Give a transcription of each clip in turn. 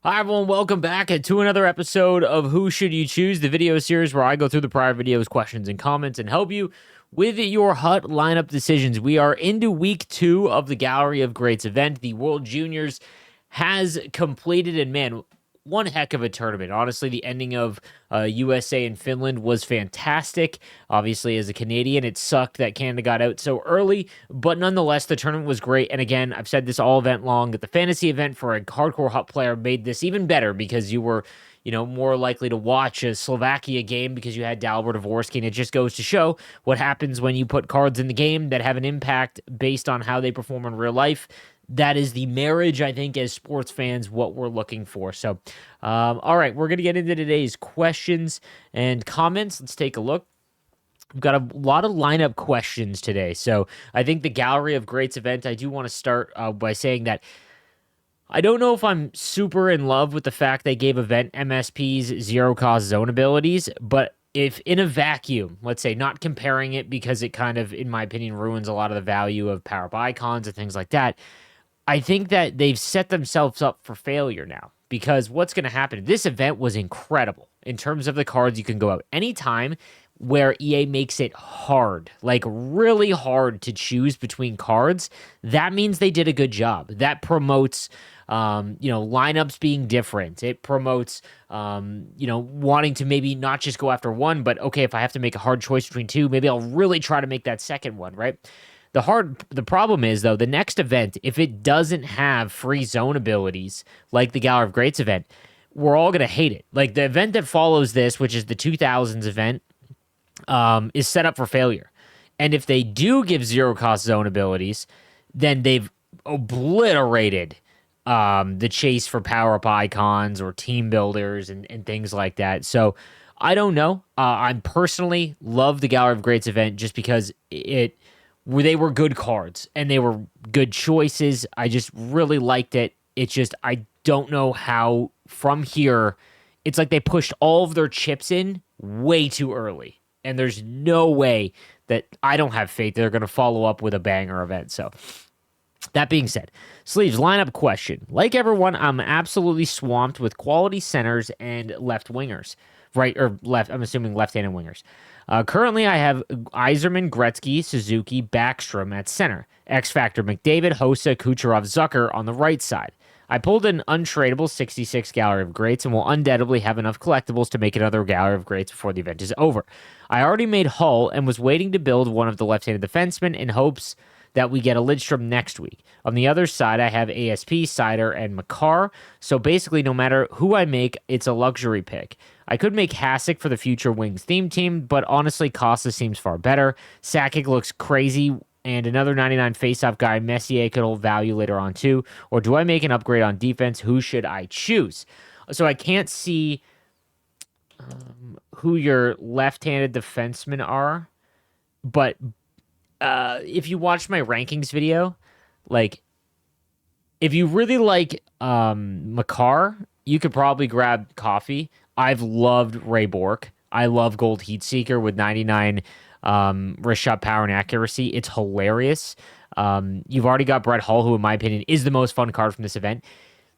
Hi, everyone. Welcome back to another episode of Who Should You Choose, the video series where I go through the prior videos, questions, and comments and help you with your HUT lineup decisions. We are into week 2 of the Gallery of Greats event. The World Juniors has completed, and man, one heck of a tournament. Honestly, the ending of USA and Finland was fantastic. Obviously, as a Canadian, it sucked that Canada got out so early, but nonetheless, the tournament was great. And again, I've said this all event long that the fantasy event for a hardcore HUT player made this even better because you were more likely to watch a Slovakia game because you had Dalibor Dvorsky, and it just goes to show what happens when you put cards in the game that have an impact based on how they perform in real life. That is the marriage, I think, as sports fans, what we're looking for. So, all right, we're going to get into today's questions and comments. Let's take a look. We've got a lot of lineup questions today. So, I think the Gallery of Greats event, I do want to start by saying that I don't know if I'm super in love with the fact they gave event MSPs zero cost zone abilities, but if in a vacuum, let's say not comparing it because it kind of, in my opinion, ruins a lot of the value of power up icons and things like that. I think that they've set themselves up for failure now because what's going to happen? This event was incredible in terms of the cards you can go out anytime where EA makes it hard, like really hard to choose between cards. That means they did a good job. That promotes lineups being different. It promotes, wanting to maybe not just go after one, but okay, if I have to make a hard choice between two, maybe I'll really try to make that second one, right? The problem is though, the next event, if it doesn't have free zone abilities like the Gallery of Greats event, we're all gonna hate it. Like the event that follows this, which is the 2000s event, is set up for failure. And if they do give zero cost zone abilities, then they've obliterated the chase for power up icons or team builders and things like that. So I don't know. I personally love the Gallery of Greats event just because they were good cards and they were good choices. I just really liked it. It's just I don't know how from here. It's like they pushed all of their chips in way too early, and there's no way that I don't have faith they're going to follow up with a banger event. So that being said, Sleeves lineup question. Like everyone, I'm absolutely swamped with quality centers and left wingers. Right or left, I'm assuming left-handed wingers. Currently, I have Yzerman, Gretzky, Suzuki, Backstrom at center. X Factor, McDavid, Hossa, Kucherov, Zucker on the right side. I pulled an untradeable 66 Gallery of Greats and will undoubtedly have enough collectibles to make another Gallery of Greats before the event is over. I already made Hull and was waiting to build one of the left-handed defensemen in hopes that we get a Lidstrom next week. On the other side, I have ASP, Sider, and Makar. So basically, no matter who I make, it's a luxury pick. I could make Hasek for the future Wings theme team, but honestly, Costa seems far better. Sakic looks crazy, and another 99 faceoff guy, Messier, could hold value later on too. Or do I make an upgrade on defense? Who should I choose? So I can't see who your left-handed defensemen are, but if you watch my rankings video, like if you really like Makar, you could probably grab Coffee. I've loved Ray Bork. I love Gold Heatseeker with 99 wrist shot power and accuracy. It's hilarious. You've already got Brett Hull, who in my opinion is the most fun card from this event.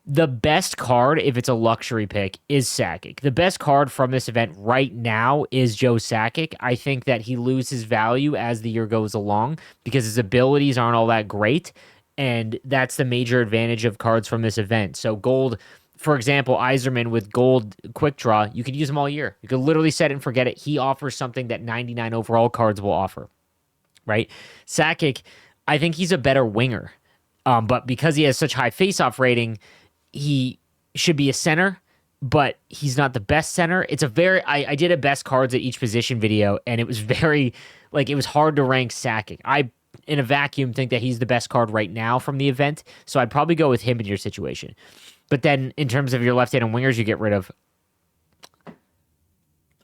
The best card, if it's a luxury pick, is Sakic. The best card from this event right now is Joe Sakic. I think that he loses value as the year goes along because his abilities aren't all that great, and that's the major advantage of cards from this event. So gold, for example, Yzerman with gold quick draw, you could use him all year. You could literally set it and forget it. He offers something that 99 overall cards will offer, right? Sakic, I think he's a better winger, but because he has such high face-off rating, he should be a center, but he's not the best center. It's a very I did a best cards at each position video, and it was very it was hard to rank Sakic. I in a vacuum think that he's the best card right now from the event, so I'd probably go with him in your situation. But then in terms of your left-handed wingers, you get rid of.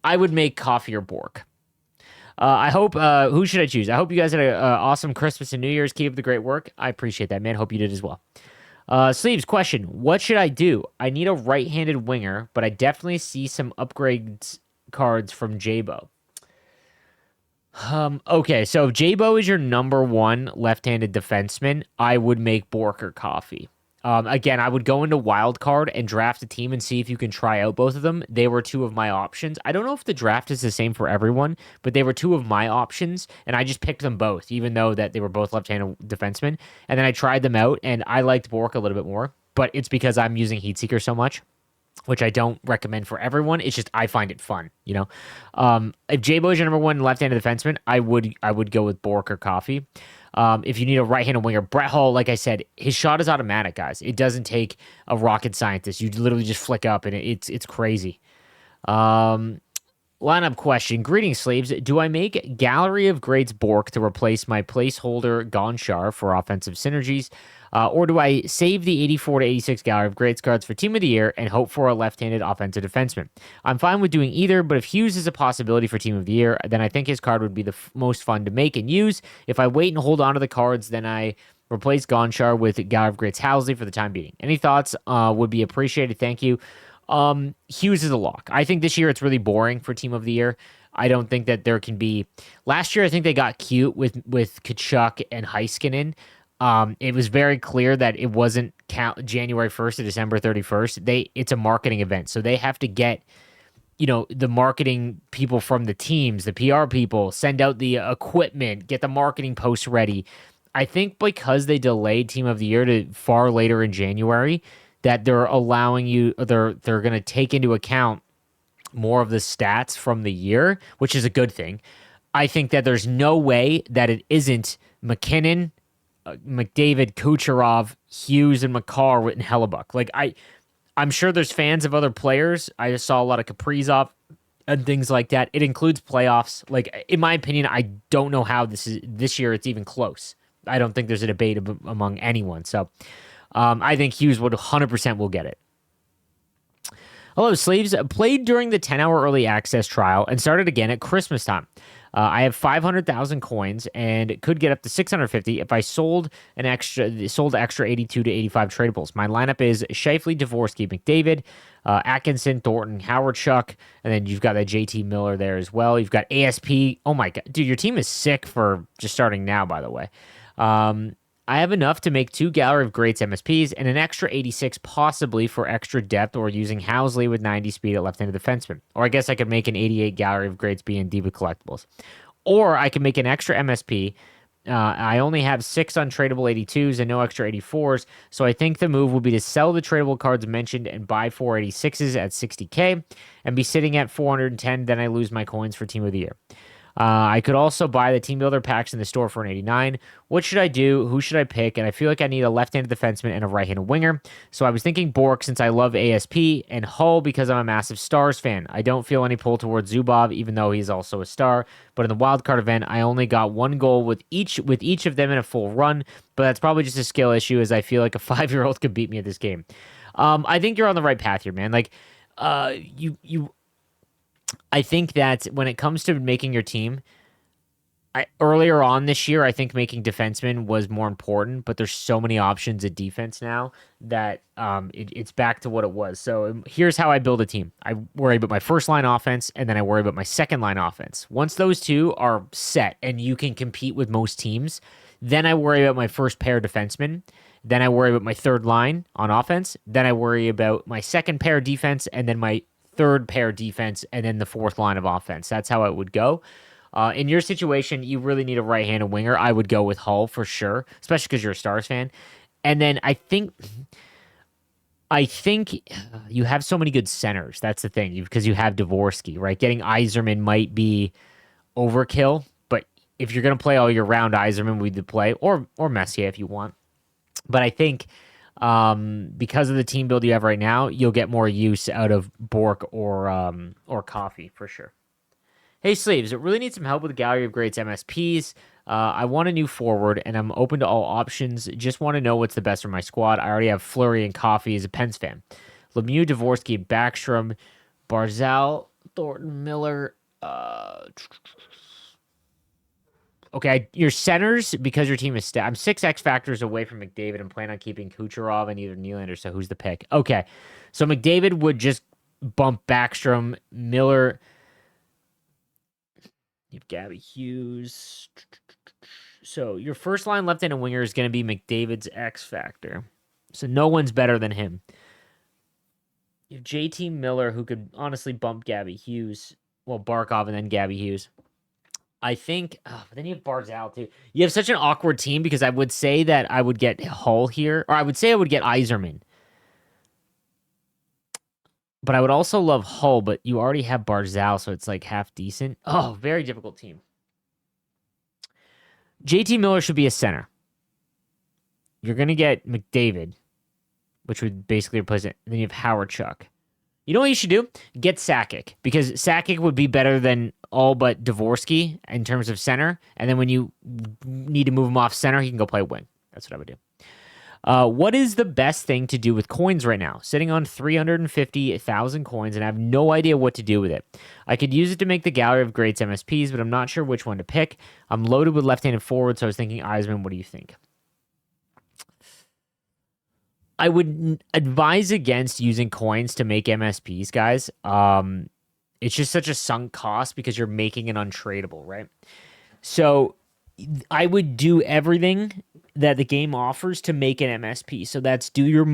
I would make Coffee or Bork. I hope. Who should I choose? I hope you guys had an awesome Christmas and New Year's. Keep up the great work. I appreciate that, man. Hope you did as well. Sleeves, question. What should I do? I need a right-handed winger, but I definitely see some upgrades cards from Jabo. Okay, so if Jabo is your number one left-handed defenseman, I would make Bork or Coffee. Again, I would go into wild card and draft a team and see if you can try out both of them. They were two of my options. I don't know if the draft is the same for everyone, but they were two of my options, and I just picked them both, even though that they were both left-handed defensemen. And then I tried them out, and I liked Bork a little bit more, but it's because I'm using Heatseeker so much, which I don't recommend for everyone. It's just I find it fun, you know. If J-Bo's your number one left-handed defenseman, I would go with Bork or Coffee. If you need a right-handed winger, Brett Hull, like I said, his shot is automatic, guys. It doesn't take a rocket scientist. You literally just flick up, and it's crazy. Um, Lineup question. Greetings, slaves. Do I make Gallery of Greats Bork to replace my placeholder Gonchar for offensive synergies? Or do I save the 84 to 86 Gallery of Greats cards for Team of the Year and hope for a left-handed offensive defenseman? I'm fine with doing either, but if Hughes is a possibility for Team of the Year, then I think his card would be the most fun to make and use. If I wait and hold on to the cards, then I replace Gonchar with Gallery of Greats Housley for the time being. Any thoughts would be appreciated. Thank you. Hughes is a lock. I think this year it's really boring for Team of the Year. I don't think that there can be. Last year, I think they got cute with Kachuk and Heiskanen. It was very clear that it wasn't January 1st to December 31st. It's a marketing event, so they have to get the marketing people from the teams, the PR people, send out the equipment, get the marketing posts ready. I think because they delayed Team of the Year to far later in January, that they're allowing you, they're going to take into account more of the stats from the year, which is a good thing. I think that there's no way that it isn't McKinnon, McDavid, Kucherov, Hughes, and McCarr and Hellebuck. Like I'm sure there's fans of other players. I just saw a lot of Kaprizov and things like that. It includes playoffs. Like in my opinion, I don't know how this year it's even close. I don't think there's a debate among anyone. So I think Hughes would 100% will get it. Hello, sleeves. Played during the 10-hour early access trial and started again at Christmas time. I have 500,000 coins and could get up to 650 if I sold extra 82 to 85 tradables. My lineup is Scheifele, Dvorsky, McDavid, Atkinson, Thornton, Howard-Chuck, and then you've got that JT Miller there as well. You've got ASP. Oh my God, dude, your team is sick for just starting now, by the way. I have enough to make 2 Gallery of Greats MSPs and an extra 86 possibly for extra depth or using Housley with 90 speed at left-handed defenseman. Or I guess I could make an 88 Gallery of Greats B and D with collectibles. Or I can make an extra MSP. I only have 6 untradeable 82s and no extra 84s, so I think the move would be to sell the tradable cards mentioned and buy 486s at 60k and be sitting at 410, then I lose my coins for Team of the Year. I could also buy the team builder packs in the store for an 89. What should I do? Who should I pick? And I feel like I need a left-handed defenseman and a right-handed winger. So I was thinking Bork since I love ASP and Hull because I'm a massive Stars fan. I don't feel any pull towards Zubov, even though he's also a star. But in the wildcard event, I only got 1 goal with each of them in a full run. But that's probably just a skill issue, as I feel like a 5-year-old could beat me at this game. I think you're on the right path here, man. Like, I think that when it comes to making your team, earlier on this year, I think making defensemen was more important, but there's so many options at defense now that it's back to what it was. So here's how I build a team. I worry about my first line offense, and then I worry about my second line offense. Once those two are set and you can compete with most teams, then I worry about my first pair defensemen. Then I worry about my third line on offense. Then I worry about my second pair defense, and then my third pair defense, and then the fourth line of offense. That's how it would go. In your situation, you really need a right-handed winger. I would go with Hull for sure, especially because you're a Stars fan. And then I think you have so many good centers. That's the thing, because you have Dvorsky, right? Getting Yzerman might be overkill, but if you're going to play all year round, Yzerman would play, or Messier if you want. But I think because of the team build you have right now, you'll get more use out of Bork or Coffee for sure. Hey, Sleeves, it really needs some help with Gallery of Greats MSPs. I want a new forward, and I'm open to all options. Just want to know what's the best for my squad. I already have Fleury and Coffee as a Pens fan. Lemieux, Dvorsky, Backstrom, Barzal, Thornton, Miller. Okay, your centers, because your team is I'm 6 X factors away from McDavid and plan on keeping Kucherov and either Nylander, so who's the pick? Okay, so McDavid would just bump Backstrom, Miller. You have Gabby Hughes. So your first line left-handed winger is going to be McDavid's X factor. So no one's better than him. You have JT Miller, who could honestly bump Gabby Hughes. Well, Barkov and then Gabby Hughes. I think, but then you have Barzal too. You have such an awkward team because I would say that I would get Hull here, or I would say I would get Yzerman. But I would also love Hull, but you already have Barzal, so it's like half decent. Oh, very difficult team. JT Miller should be a center. You're going to get McDavid, which would basically replace it. And then you have Howard Chuck. You know what you should do? Get Sakic, because Sakic would be better than all but Dvorsky in terms of center. And then when you need to move him off center, he can go play wing. That's what I would do. What is the best thing to do with coins right now? Sitting on 350,000 coins, and I have no idea what to do with it. I could use it to make the gallery of greats MSPs, but I'm not sure which one to pick. I'm loaded with left-handed forward, so I was thinking Yzerman. What do you think? I would advise against using coins to make MSPs, guys. It's just such a sunk cost because you're making it untradeable, right? So I would do everything that the game offers to make an MSP. So that's do your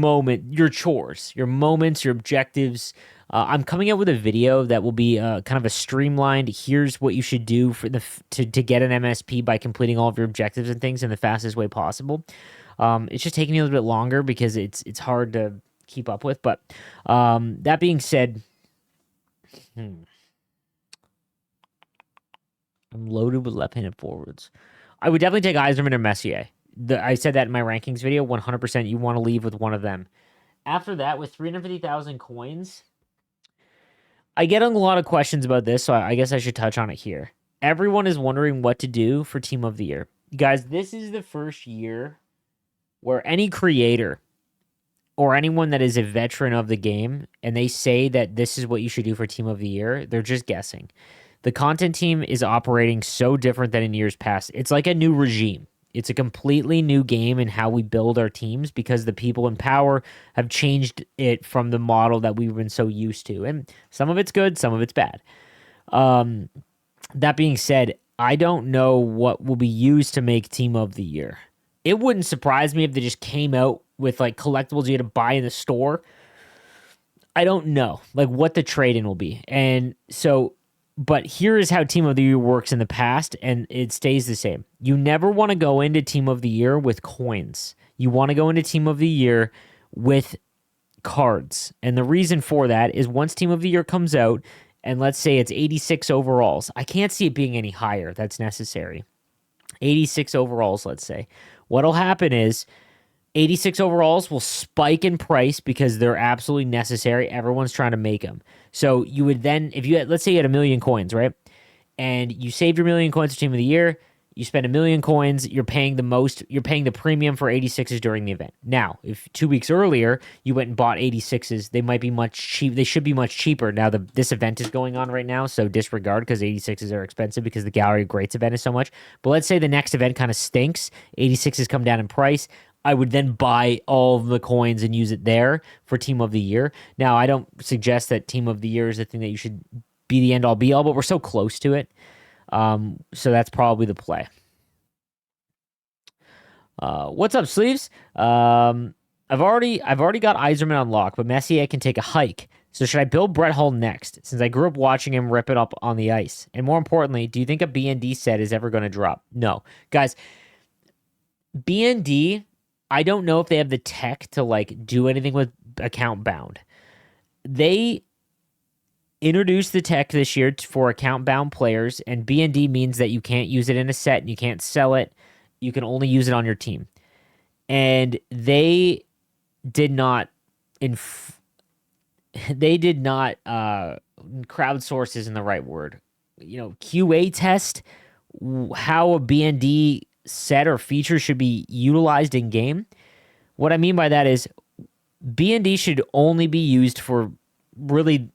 your chores, your moments, your objectives. I'm coming out with a video that will be kind of a streamlined, here's what you should do for to get an MSP by completing all of your objectives and things in the fastest way possible. It's just taking me a little bit longer because it's hard to keep up with. But that being said, I'm loaded with left-handed forwards. I would definitely take Yzerman or Messier. I said that in my rankings video. 100% you want to leave with one of them. After that, with 350,000 coins, I get a lot of questions about this, so I guess I should touch on it here. Everyone is wondering what to do for Team of the Year. Guys, this is the first year where any creator or anyone that is a veteran of the game and they say that this is what you should do for Team of the Year, they're just guessing. The content team is operating so different than in years past. It's like a new regime. It's a completely new game in how we build our teams because the people in power have changed it from the model that we've been so used to. And some of it's good, some of it's bad. That being said, I don't know what will be used to make Team of the Year. It wouldn't surprise me if they just came out with like collectibles you had to buy in the store. I don't know like what the trade-in will be. And so, but here is how Team of the Year works in the past, and it stays the same. You never want to go into Team of the Year with coins. You want to go into Team of the Year with cards. And the reason for that is once Team of the Year comes out, and let's say it's 86 overalls, I can't see it being any higher. That's necessary. 86 overalls, let's say. What'll happen is 86 overalls will spike in price because they're absolutely necessary. Everyone's trying to make them. So you would then, if you had, let's say you had 1 million coins, right? And you saved your 1 million coins for Team of the Year, you spend 1 million coins, you're paying the premium for 86s during the event. Now, if 2 weeks earlier you went and bought 86s, they might be much cheap. They should be much cheaper. Now this event is going on right now, so disregard because 86s are expensive because the Gallery of Greats event is so much. But let's say the next event kind of stinks, 86s come down in price. I would then buy all of the coins and use it there for Team of the Year. Now, I don't suggest that Team of the Year is the thing that you should be the end-all, be-all, but we're so close to it. So that's probably the play. What's up, Sleeves? I've already got Yzerman on lock, but Messier can take a hike. So should I build Brett Hull next, since I grew up watching him rip it up on the ice? And more importantly, do you think a BND set is ever going to drop? No. Guys, BND, I don't know if they have the tech to like do anything with account bound. They introduced the tech this year for account bound players, and BND means that you can't use it in a set and you can't sell it. You can only use it on your team. And they did not crowdsource isn't the right word. QA test how a BND set or feature should be utilized in game. What I mean by that is BND should only be used for really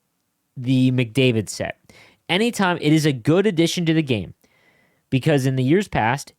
the McDavid set. Anytime it is a good addition to the game, because in the years past,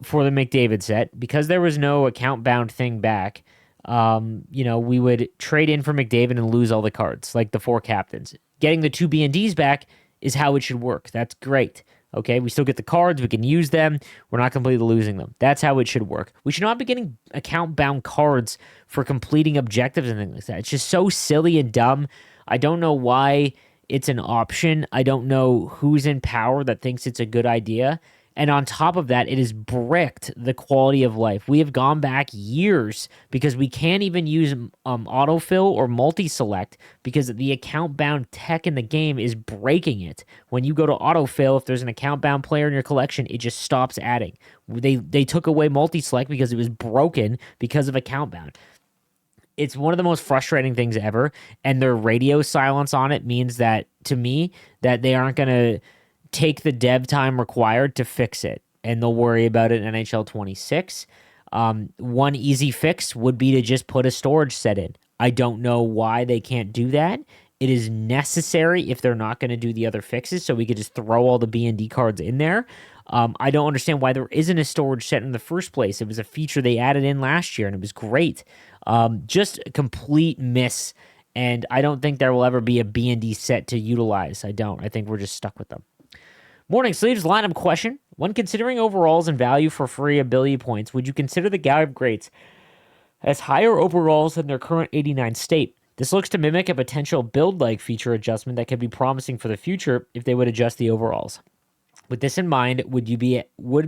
for the McDavid set, because there was no account bound thing back, we would trade in for McDavid and lose all the cards, like the 4 captains. Getting the 2 BNDs back is how it should work. That's great. Okay, we still get the cards, we can use them, we're not completely losing them. That's how it should work. We should not be getting account-bound cards for completing objectives and things like that. It's just so silly and dumb. I don't know why it's an option. I don't know who's in power that thinks it's a good idea. And on top of that, it has bricked the quality of life. We have gone back years because we can't even use autofill or multi-select because the account-bound tech in the game is breaking it. When you go to autofill, if there's an account-bound player in your collection, it just stops adding. They took away multi-select because it was broken because of account-bound. It's one of the most frustrating things ever, and their radio silence on it means that, to me, that they aren't going to take the dev time required to fix it, and they'll worry about it in NHL 26. One easy fix would be to just put a storage set in. I don't know why they can't do that. It is necessary if they're not going to do the other fixes, so we could just throw all the B&D cards in there. I don't understand why there isn't a storage set in the first place. It was a feature they added in last year, and it was great. Just a complete miss, and I don't think there will ever be a B&D set to utilize. I don't. I think we're just stuck with them. Morning Sleeves lineup question. When considering overalls and value for free ability points, would you consider the Gallup grades as higher overalls than their current 89 state? This looks to mimic a potential build-like feature adjustment that could be promising for the future if they would adjust the overalls. With this in mind, would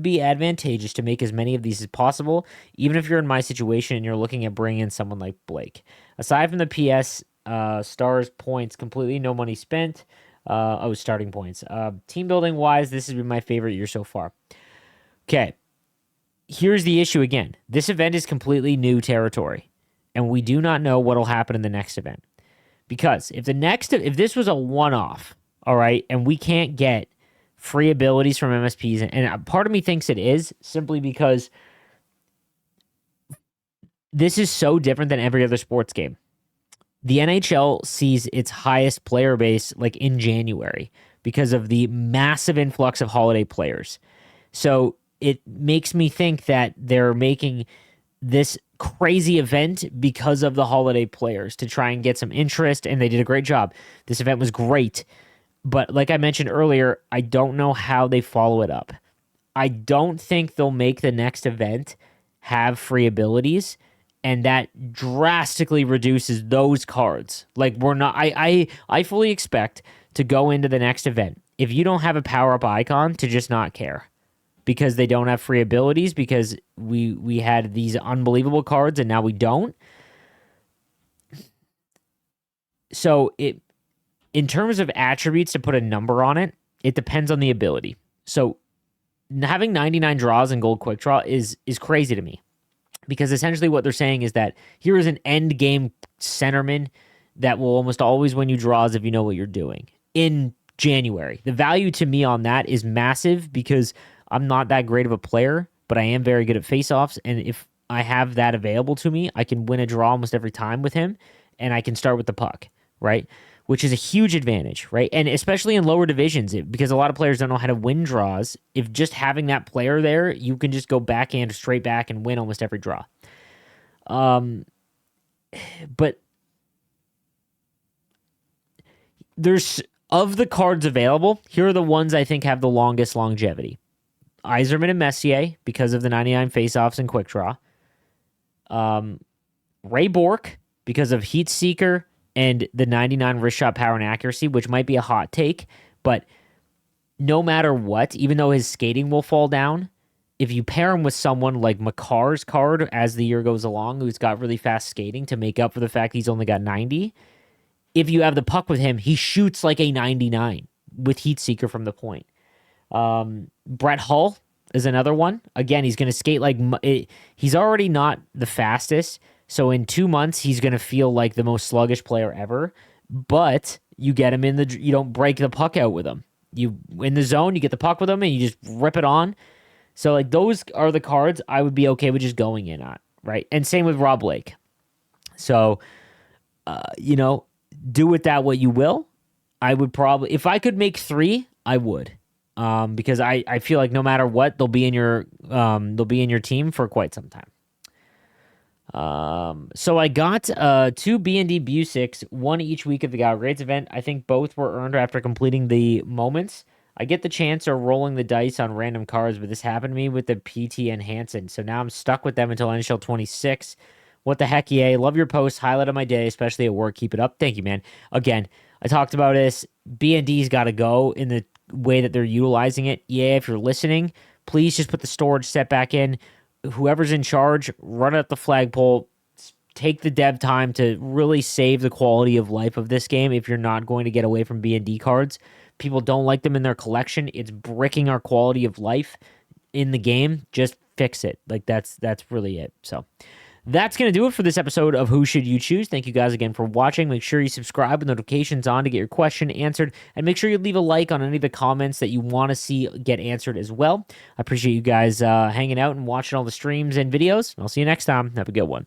be advantageous to make as many of these as possible, even if you're in my situation and you're looking at bringing in someone like Blake. Aside from the PS stars points, completely no money spent. Starting points. Team building wise, this has been my favorite year so far. Okay. Here's the issue again. This event is completely new territory, and we do not know what will happen in the next event. Because if this was a one-off, all right, and we can't get free abilities from MSPs, and part of me thinks it is, simply because this is so different than every other sports game. The NHL sees its highest player base like in January because of the massive influx of holiday players. So it makes me think that they're making this crazy event because of the holiday players to try and get some interest, and they did a great job. This event was great, but like I mentioned earlier, I don't know how they follow it up. I don't think they'll make the next event have free abilities, and that drastically reduces those cards. Like, we're not. I fully expect to go into the next event, if you don't have a power-up icon, to just not care, because they don't have free abilities, because we had these unbelievable cards and now we don't. So in terms of attributes, to put a number on it, it depends on the ability. So having 99 draws in Gold Quick Draw is crazy to me. Because essentially what they're saying is that here is an end game centerman that will almost always win you draws if you know what you're doing in January. The value to me on that is massive because I'm not that great of a player, but I am very good at faceoffs. And if I have that available to me, I can win a draw almost every time with him, and I can start with the puck, right? Which is a huge advantage, right? And especially in lower divisions, because a lot of players don't know how to win draws. If just having that player there, you can just go backhand straight back and win almost every draw. But there's, of the cards available, here are the ones I think have the longest longevity. Yzerman and Messier, because of the 99 faceoffs and quick draw. Ray Bourque, because of Heat Seeker and the 99 wrist shot power and accuracy, which might be a hot take, but no matter what, even though his skating will fall down, if you pair him with someone like Makar's card as the year goes along, who's got really fast skating to make up for the fact he's only got 90, if you have the puck with him, he shoots like a 99 with Heat Seeker from the point. Brett Hull is another one. Again, he's going to skate like... He's already not the fastest, so in 2 months, he's going to feel like the most sluggish player ever. But you get him in the... You don't break the puck out with him. You in the zone, you get the puck with him, and you just rip it on. So, like, those are the cards I would be okay with just going in on, right? And same with Rob Blake. So, do with that what you will. I would probably... If I could make 3, I would. Because I feel like no matter what, they'll be in your team for quite some time. So I got 2 B&D Busiks, one each week of the Gallup Grades event. I think both were earned after completing the moments. I get the chance of rolling the dice on random cards, but this happened to me with the PTN Hansen. So now I'm stuck with them until NHL 26. What the heck, EA? Love your post. Highlight of my day, especially at work. Keep it up. Thank you, man. Again, I talked about this. B&D's got to go in the way that they're utilizing it. EA, if you're listening, please just put the storage set back in. Whoever's in charge, run up the flagpole. Take the dev time to really save the quality of life of this game if you're not going to get away from B&D cards. People don't like them in their collection. It's bricking our quality of life in the game. Just fix it. Like that's really it. So that's going to do it for this episode of Who Should You Choose? Thank you guys again for watching. Make sure you subscribe with notifications on to get your question answered. And make sure you leave a like on any of the comments that you want to see get answered as well. I appreciate you guys hanging out and watching all the streams and videos. I'll see you next time. Have a good one.